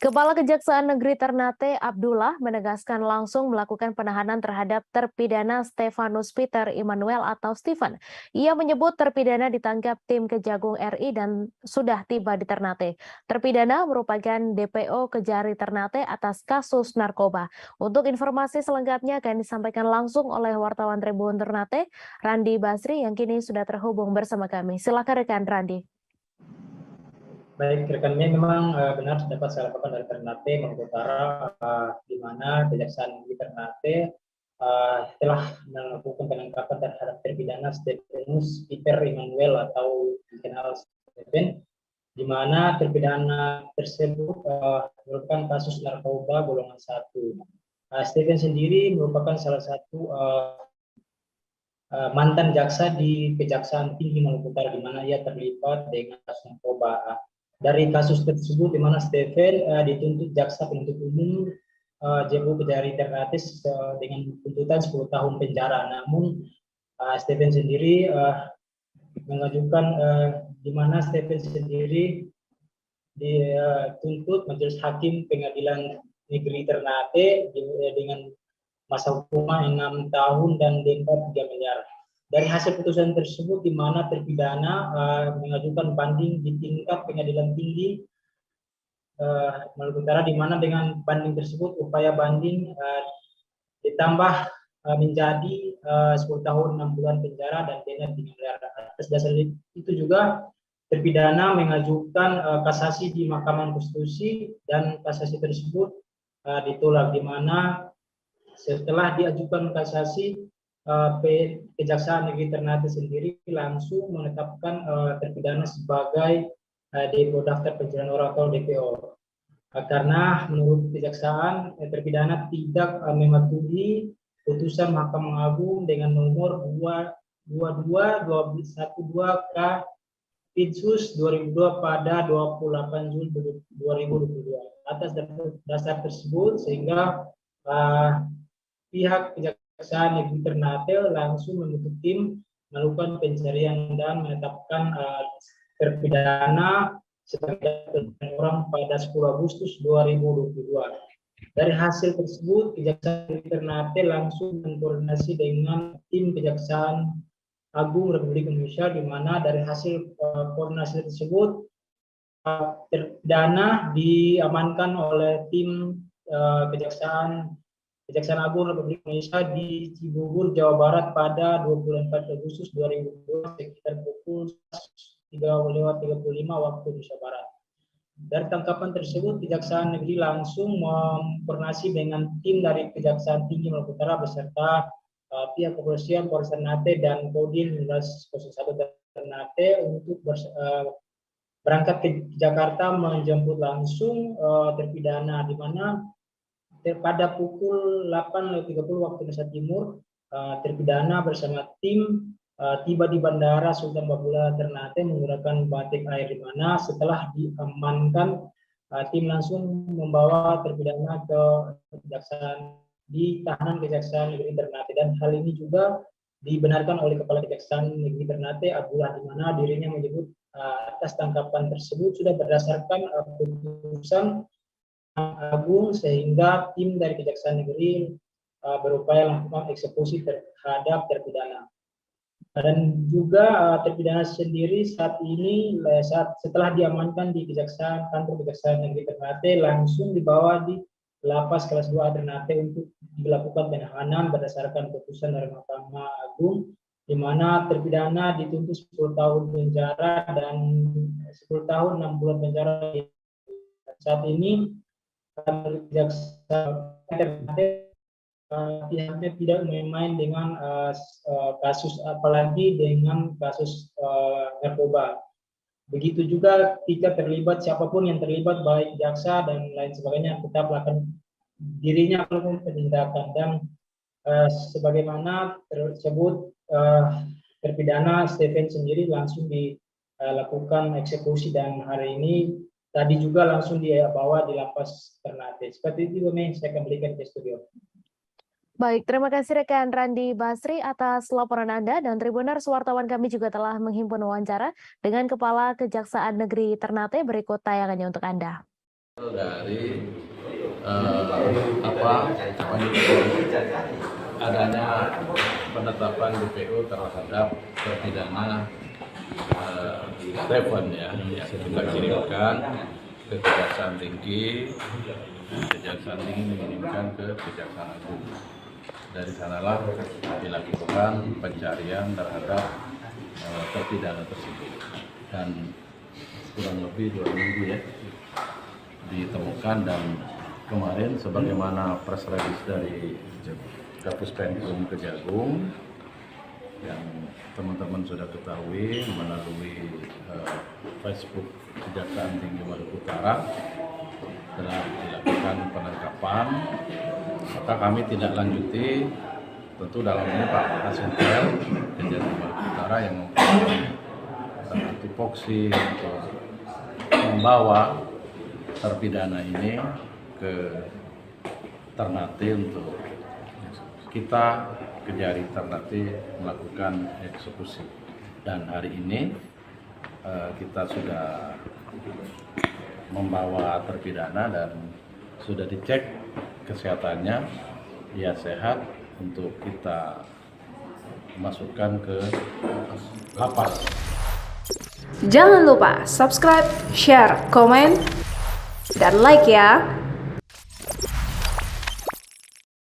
Kepala Kejaksaan Negeri Ternate Abdullah menegaskan langsung melakukan penahanan terhadap terpidana Stefanus Peter Immanuel atau Stephen. Ia menyebut terpidana ditangkap tim Kejagung RI dan sudah tiba di Ternate. Terpidana merupakan DPO Kejari Ternate atas kasus narkoba. Untuk informasi selengkapnya akan disampaikan langsung oleh wartawan Tribun Ternate, Randi Basri yang kini sudah terhubung bersama kami. Silakan rekan Randi. Baik, rekannya memang benar dapat saya laporkan dari Ternate, Maluku Utara, di mana Kejaksaan Negeri Ternate telah melakukan penangkapan terhadap terpidana Stefanus Peter Immanuel atau dikenal Stephen, di mana terpidana tersebut merupakan kasus narkoba golongan 1. Stephen sendiri merupakan salah satu mantan jaksa di Kejaksaan Tinggi Maluku Utara, di mana ia terlibat dengan kasus narkoba. Dari kasus tersebut, di mana Stephen dituntut jaksa penuntut umum JPU Kejari Ternate dengan tuntutan 10 tahun penjara. Namun Stephen sendiri mengajukan di mana Stephen sendiri dituntut majelis hakim pengadilan negeri Ternate dengan masa hukuman 6 tahun dan denda 3 miliar. Dari hasil putusan tersebut, di mana terpidana mengajukan banding di tingkat pengadilan tinggi Maluku Utara, di mana dengan banding tersebut upaya banding ditambah menjadi 10 tahun 6 bulan penjara dan denda 3 miliar. Atas dasar itu juga terpidana mengajukan kasasi di Mahkamah Konstitusi dan kasasi tersebut ditolak, di mana setelah diajukan kasasi, Kejaksaan Negeri Ternate sendiri langsung menetapkan terpidana sebagai DPO daftar pencarian orang atau DPO. Karena menurut Kejaksaan, terpidana tidak mematuhi putusan Mahkamah Agung dengan nomor 22212 K Pinsus 2002 pada 28 Juli 2022. Atas dasar tersebut, sehingga pihak Kejaksaan Negeri Ternate langsung membentuk tim melakukan pencarian dan menetapkan terpidana sebagai orang pada 10 Agustus 2022. Dari hasil tersebut, Kejaksaan Negeri Ternate langsung berkoordinasi dengan tim Kejaksaan Agung Republik Indonesia, di mana dari hasil koordinasi tersebut terpidana diamankan oleh tim Kejaksaan Agung Republik Indonesia di Cibubur, Jawa Barat pada 24 Agustus 2002 sekitar pukul 3:35 waktu Indonesia Barat. Dari tangkapan tersebut, Kejaksaan Negeri langsung memkoordinasi dengan tim dari Kejaksaan Tinggi Maluku Utara beserta pihak kepolisian, Polres Ternate dan Kodim 1901 Ternate untuk berangkat ke Jakarta menjemput langsung terpidana, di mana pada pukul 8.30 waktu Indonesia Timur, terpidana bersama tim tiba di Bandara Sultan Babula Ternate menggunakan batik air, di mana setelah diamankan, tim langsung membawa terpidana ke Kejaksaan di tahanan Kejaksaan Negeri Ternate, dan hal ini juga dibenarkan oleh Kepala Kejaksaan Negeri Ternate Abdullah, di mana dirinya menyebut atas tangkapan tersebut sudah berdasarkan putusan Agung, sehingga tim dari Kejaksaan Negeri berupaya melakukan eksekusi terhadap terpidana. Dan juga terpidana sendiri saat ini setelah diamankan di kantor Kejaksaan Negeri Ternate, langsung dibawa di Lapas Kelas 2 Ternate untuk dilakukan penahanan berdasarkan putusan dari Mahkamah Agung, di mana terpidana dituntut 10 tahun penjara dan 10 tahun 6 bulan penjara. Saat ini Kejaksaan Ternate pihaknya tidak main-main dengan kasus, apalagi dengan kasus narkoba. Begitu juga ketika terlibat siapapun yang terlibat, baik jaksa dan lain sebagainya, tetap akan dirinya melakukan penindakan. Dan sebagaimana tersebut, terpidana Stephen sendiri langsung dilakukan eksekusi, dan hari ini tadi juga langsung dibawa di Lapas Ternate. Seperti itu, saya kembalikan ke studio. Baik, terima kasih rekan Randi Basri atas laporan Anda, dan Tribuners wartawan kami juga telah menghimpun wawancara dengan Kepala Kejaksaan Negeri Ternate. Berikut tayangannya untuk Anda. Dari adanya penetapan DPO terhadap terpidana Stefan ya, yang kita kirimkan ke Kejaksaan Tinggi. Kejaksaan Tinggi mengirimkan ke Kejaksaan Agung. Dari sanalah dilakukan pencarian terhadap terpidana tersebut, dan kurang lebih 2 minggu ya ditemukan, dan kemarin sebagaimana press release dari Kapus Penkum Kejagung yang teman-teman sudah ketahui melalui Facebook Kejaksaan Tinggi Maluku Utara telah dilakukan penangkapan, maka kami tidak lanjuti, tentu dalam ini Pak Asintel Kejaksaan Maluku Utara yang mempunyai tupoksi untuk membawa terpidana ini ke Ternate untuk kita Kejari Ternate melakukan eksekusi. Dan hari ini kita sudah membawa terpidana dan sudah dicek kesehatannya, dia sehat, untuk kita masukkan ke lapas. Jangan lupa subscribe, share, komen, dan like ya.